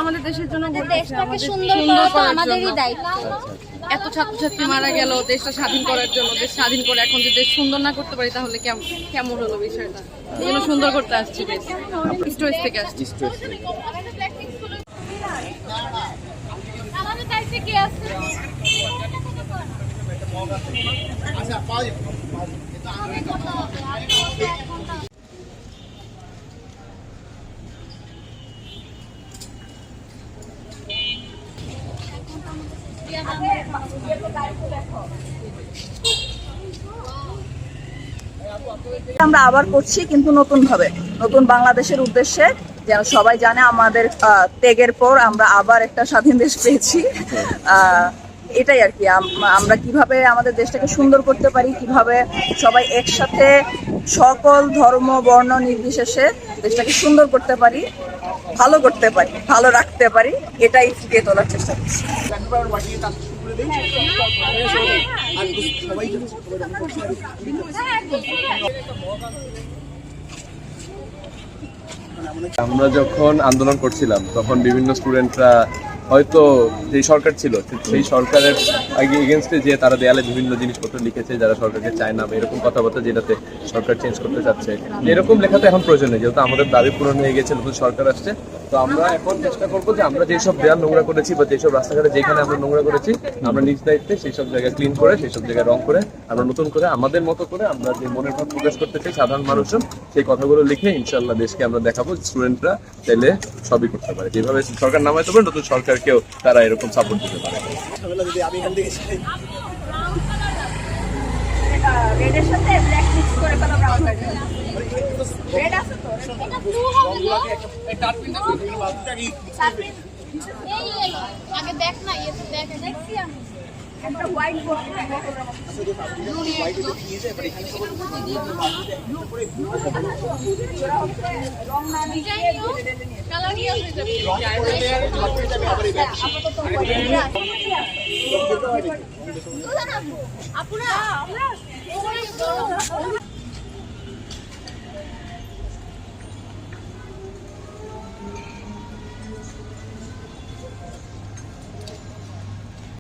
আমাদের দেশের জন্য দেশটাকে সুন্দর করা তো আমাদেরই দায়িত্ব। এত ছাত্রছাত্রী মারা গেল দেশটা স্বাধীন করার জন্য, দেশ স্বাধীন করে এখন যদি দেশ সুন্দর না করতে পারি তাহলে কেমন হলো বিষয়টা। এই জন্য সুন্দর করতে আসছি দেশ, স্টোরেজ থেকে আসছি। আমাদের দায়িত্বে কে আছে? আমরা আবার করছি, কিন্তু নতুন ভাবে, নতুন বাংলাদেশের উদ্দেশ্যে, যেন সবাই জানে আমাদের ত্যাগের পর আমরা আবার একটা স্বাধীন দেশ পেয়েছি। এটাই আর কি, আমরা কিভাবে আমাদের দেশটাকে সুন্দর করতে পারি, কিভাবে সবাই একসাথে সকল ধর্ম বর্ণ নির্বিশেষে দেশটাকে সুন্দর করতে পারি, ভালো করতে পারি, ভালো রাখতে পারি, এটাই ফুটিয়ে তোলার চেষ্টা করছি। আমরা যখন আন্দোলন করছিলাম তখন বিভিন্ন স্টুডেন্টরা হয়তো যে সরকার ছিল সেই সরকারের এগেনস্টে যে তারা দেয়ালে বিভিন্ন জিনিসপত্র লিখেছে, যারা সরকারকে চায় না, এরকম কথাবার্তা যেটাতে সরকার চেঞ্জ করতে চাচ্ছে, এরকম লেখাতে এখন প্রয়োজন নেই, যেহেতু আমাদের দাবি পূরণ হয়ে গেছে, নতুন সরকার আসছে। তো আমরা এখন চেষ্টা করবো যে আমরা যেসব দেয়াল নোংরা করেছি বা যেসব রাস্তাঘাটে যেখানে আমরা নোংরা করেছি, আমরা নিজ দায়িত্বে সেই সব জায়গায় ক্লিন করে, সেই সব জায়গায় রং করে, আমরা নতুন করে আমাদের মতো করে আমরা যে মনের ভাব প্রকাশ করতে চাই সাধারণ মানুষজন, সেই কথাগুলো লিখে ইনশাল্লাহ দেশকে আমরা দেখাবো স্টুডেন্টরা চাইলে সবই করতে পারে। যেভাবে সরকার নামাইতে পারে, নতুন সরকারকেও তারা এরকম সাপোর্ট দিতে পারে। রেডের সাথে ব্ল্যাক মিক্স করে ফেলা ব্রাউন হয়ে যায়। রেড আছে তো, এটা ব্লু হবে না? এই আগে দেখ না, এসে দেখছি আমি একটা হোয়াইট বোর্ড রং না দিয়ে কালার নিয়ে আসবে। আপুরা আমরা